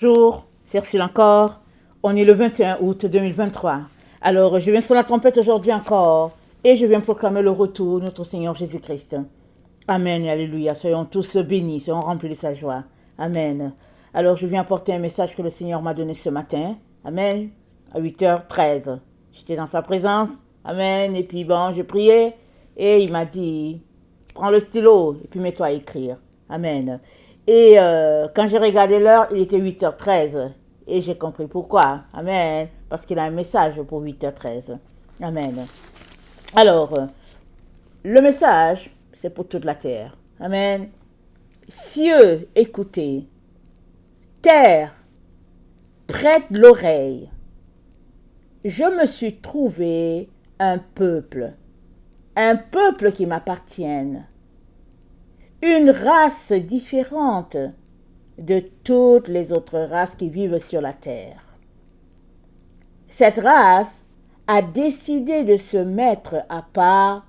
Bonjour, c'est Ursule encore. On est le 21 août 2023. Alors, je viens sur la trompette aujourd'hui encore et je viens proclamer le retour de notre Seigneur Jésus-Christ. Amen et alléluia. Soyons tous bénis, soyons remplis de sa joie. Amen. Alors, je viens apporter un message que le Seigneur m'a donné ce matin. Amen. À 8h13. J'étais dans sa présence. Amen. Et puis, bon, j'ai prié et il m'a dit, prends le stylo et puis mets-toi à écrire. Amen. Et quand j'ai regardé l'heure, il était 8h13. Et j'ai compris pourquoi. Amen. Parce qu'il a un message pour 8h13. Amen. Alors, le message, c'est pour toute la terre. Amen. Cieux, écoutez. Terre, prête l'oreille. Je me suis trouvé un peuple qui m'appartienne. Une race différente de toutes les autres races qui vivent sur la terre. Cette race a décidé de se mettre à part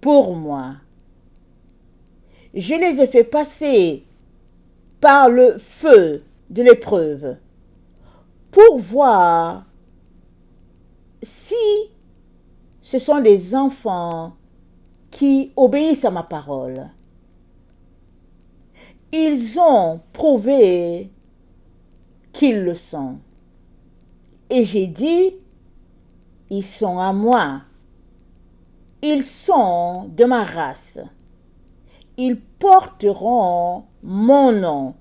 pour moi. Je les ai fait passer par le feu de l'épreuve pour voir si ce sont des enfants qui obéissent à ma parole. Ils ont prouvé qu'ils le sont. Et j'ai dit, ils sont à moi. Ils sont de ma race. Ils porteront mon nom.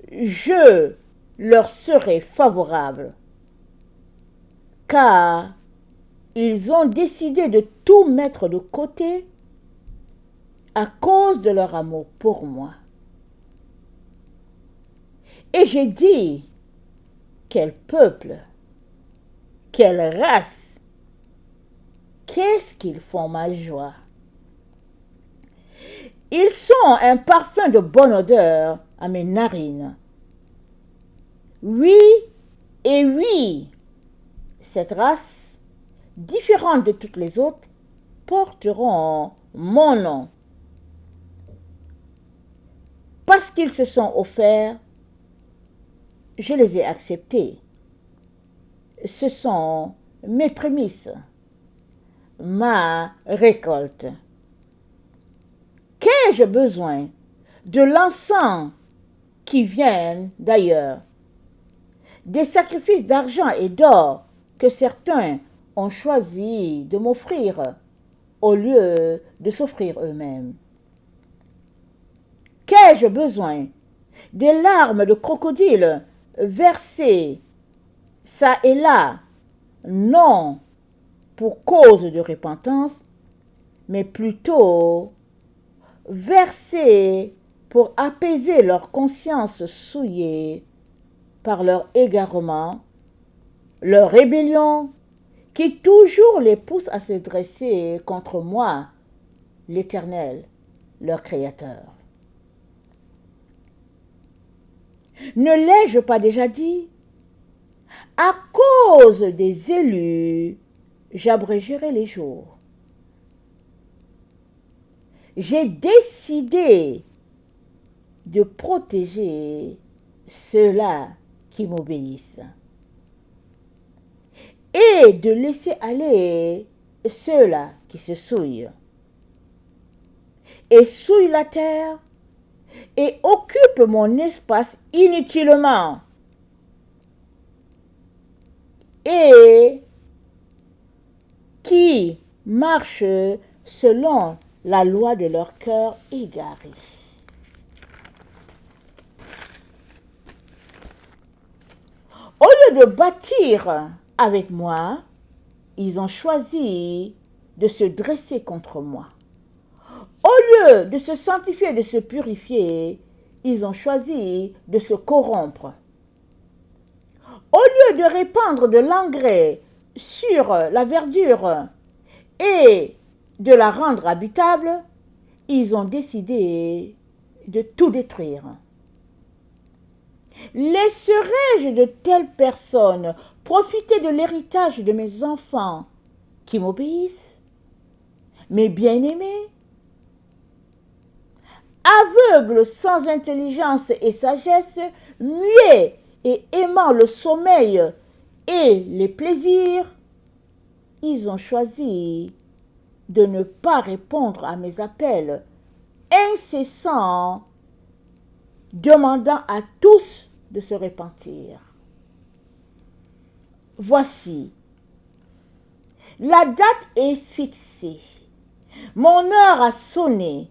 Je leur serai favorable, car ils ont décidé de tout mettre de côté à cause de leur amour pour moi. Et j'ai dit, quel peuple, quelle race, qu'est-ce qu'ils font ma joie. Ils sont un parfum de bonne odeur à mes narines. Oui et oui, cette race, différente de toutes les autres, porteront mon nom. Parce qu'ils se sont offerts, je les ai acceptés. Ce sont mes prémices, ma récolte. Qu'ai-je besoin de l'encens qui viennent d'ailleurs, des sacrifices d'argent et d'or que certains ont choisi de m'offrir au lieu de s'offrir eux-mêmes? Qu'ai-je besoin des larmes de crocodile versées ça et là, non pour cause de repentance, mais plutôt versées pour apaiser leur conscience souillée par leur égarement, leur rébellion, qui toujours les pousse à se dresser contre moi, l'Éternel, leur Créateur. Ne l'ai-je pas déjà dit? À cause des élus, j'abrégerai les jours. J'ai décidé de protéger ceux-là qui m'obéissent et de laisser aller ceux-là qui se souillent et souillent la terre et occupent mon espace inutilement et qui marchent selon la loi de leur cœur égaré. Au lieu de bâtir avec moi, ils ont choisi de se dresser contre moi. Au lieu de se sanctifier et de se purifier, ils ont choisi de se corrompre. Au lieu de répandre de l'engrais sur la verdure et de la rendre habitable, ils ont décidé de tout détruire. Laisserai-je de telles personnes profiter de l'héritage de mes enfants qui m'obéissent, mes bien-aimés? aveugles sans intelligence et sagesse, muets et aimant le sommeil et les plaisirs, ils ont choisi de ne pas répondre à mes appels incessants, demandant à tous de se repentir. Voici, la date est fixée, mon heure a sonné,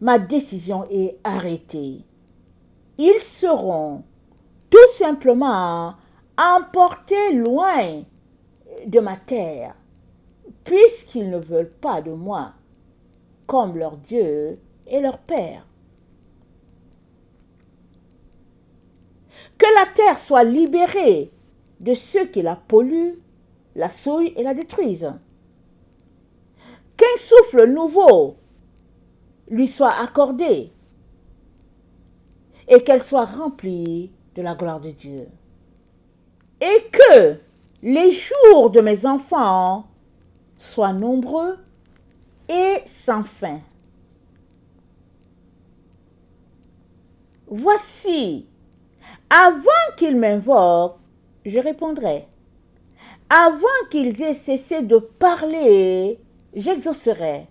ma décision est arrêtée. Ils seront tout simplement emportés loin de ma terre, puisqu'ils ne veulent pas de moi, comme leur Dieu et leur Père. Que la terre soit libérée de ceux qui la polluent, la souillent et la détruisent. Qu'un souffle nouveau lui soit accordé et qu'elle soit remplie de la gloire de Dieu. Et que les jours de mes enfants soient nombreux et sans fin. Voici, avant qu'ils m'invoquent, je répondrai. Avant qu'ils aient cessé de parler, j'exaucerai.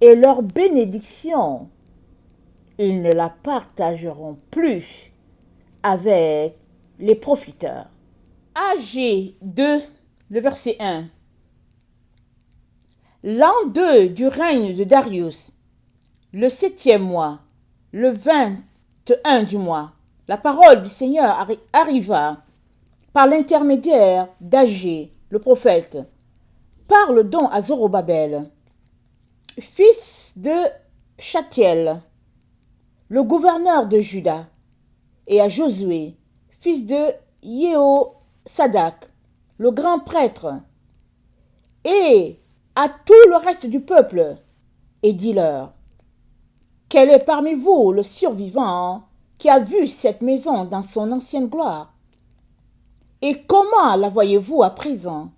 Et leur bénédiction, ils ne la partageront plus avec les profiteurs. Agé 2, le verset 1. L'an 2 du règne de Darius, le 7e mois, le 21 du mois, la parole du Seigneur arriva par l'intermédiaire d'Agé, le prophète. Parle donc à Zorobabel, fils de Chatiel, le gouverneur de Juda, et à Josué, fils de Sadak, le grand prêtre, et à tout le reste du peuple, et dis-leur, quel est parmi vous le survivant qui a vu cette maison dans son ancienne gloire? Et comment la voyez-vous à présent?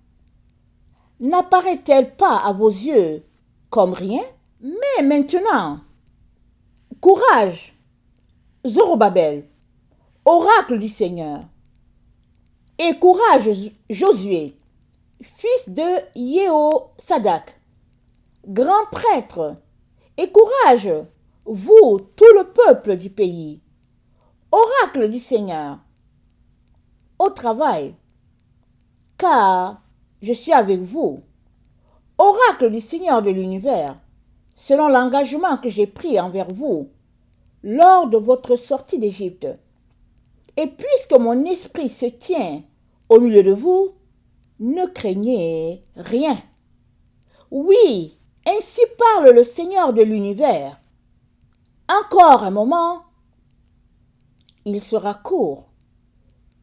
N'apparaît-elle pas à vos yeux comme rien? Mais maintenant, courage, Zorobabel, oracle du Seigneur, et courage, Josué, fils de Sadak, grand prêtre, et courage, vous, tout le peuple du pays, oracle du Seigneur, au travail, car je suis avec vous, oracle du Seigneur de l'univers, selon l'engagement que j'ai pris envers vous lors de votre sortie d'Égypte. Et puisque mon esprit se tient au milieu de vous, ne craignez rien. Oui, ainsi parle le Seigneur de l'univers. Encore un moment, il sera court,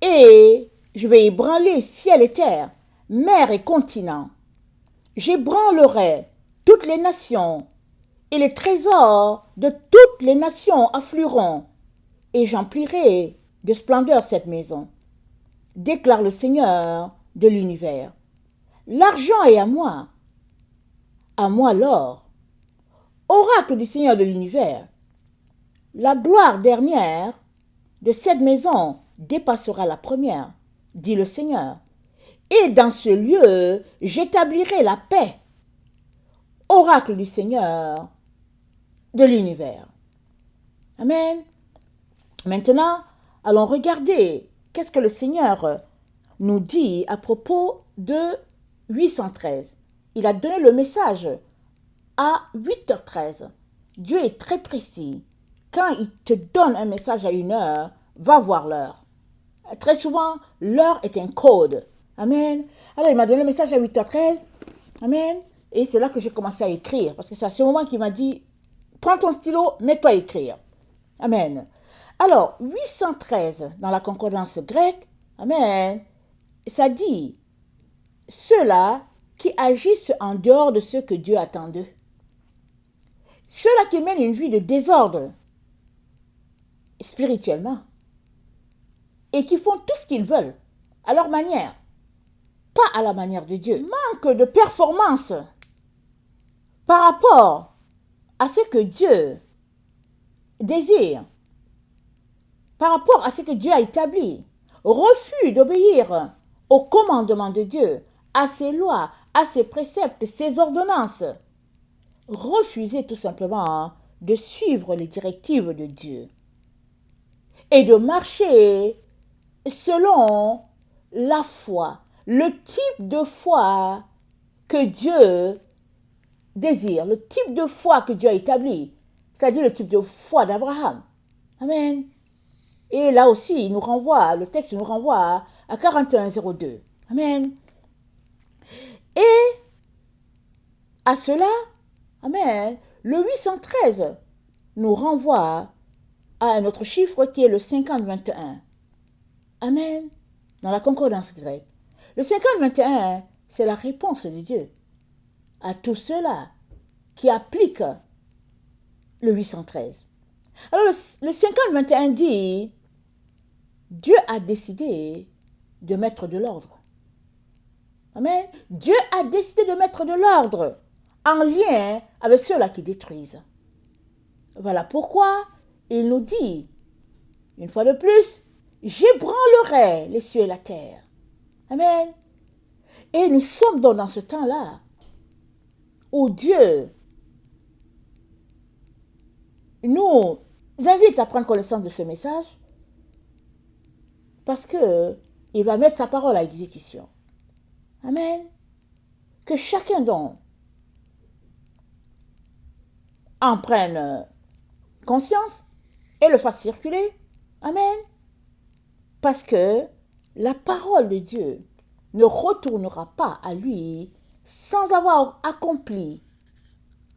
et je vais ébranler ciel et terre, mer et continent. J'ébranlerai toutes les nations, et les trésors de toutes les nations afflueront, et j'emplirai de splendeur cette maison, déclare le Seigneur de l'univers. L'argent est à moi l'or, oracle du Seigneur de l'univers. La gloire dernière de cette maison dépassera la première, dit le Seigneur. Et dans ce lieu, j'établirai la paix, oracle du Seigneur de l'univers. Amen. Maintenant, allons regarder qu'est-ce que le Seigneur nous dit à propos de 813. Il a donné le message à 8h13. Dieu est très précis. Quand il te donne un message à 1h, va voir l'heure. Très souvent, l'heure est un code. Amen. Alors, il m'a donné le message à 8h13. Amen. Et c'est là que j'ai commencé à écrire. Parce que c'est à ce moment qu'il m'a dit, prends ton stylo, mets-toi à écrire. Amen. Alors, 813 dans la concordance grecque, amen, ça dit, ceux-là qui agissent en dehors de ce que Dieu attend d'eux. Ceux-là qui mènent une vie de désordre spirituellement et qui font tout ce qu'ils veulent à leur manière, pas à la manière de Dieu. Manque de performance par rapport à ce que Dieu désir par rapport à ce que Dieu a établi, refus d'obéir aux commandements de Dieu, à ses lois, à ses préceptes, ses ordonnances, refuser tout simplement de suivre les directives de Dieu et de marcher selon la foi, le type de foi que Dieu désire, le type de foi que Dieu a établi, c'est-à-dire le type de foi d'Abraham. Amen. Et là aussi, il nous renvoie, le texte nous renvoie à 41:02. Amen. Et à cela, amen, le 813 nous renvoie à un autre chiffre qui est le 50-21. Amen. Dans la concordance grecque. Le 50-21, c'est la réponse de Dieu à tous ceux-là qui appliquent le 813. Alors le 50-21 dit, Dieu a décidé de mettre de l'ordre. Amen. Dieu a décidé de mettre de l'ordre en lien avec ceux-là qui détruisent. Voilà pourquoi il nous dit, une fois de plus, j'ébranlerai les cieux et la terre. Amen. Et nous sommes donc dans ce temps-là où Dieu nous invite à prendre connaissance de ce message parce qu'il va mettre sa parole à exécution. Amen. Que chacun donc en prenne conscience et le fasse circuler. Amen. Parce que la parole de Dieu ne retournera pas à lui sans avoir accompli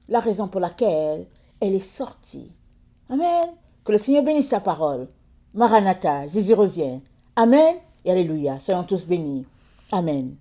la raison pour laquelle elle est sortie. Amen. Que le Seigneur bénisse sa parole. Maranatha, Jésus revient. Amen et alléluia. Soyons tous bénis. Amen.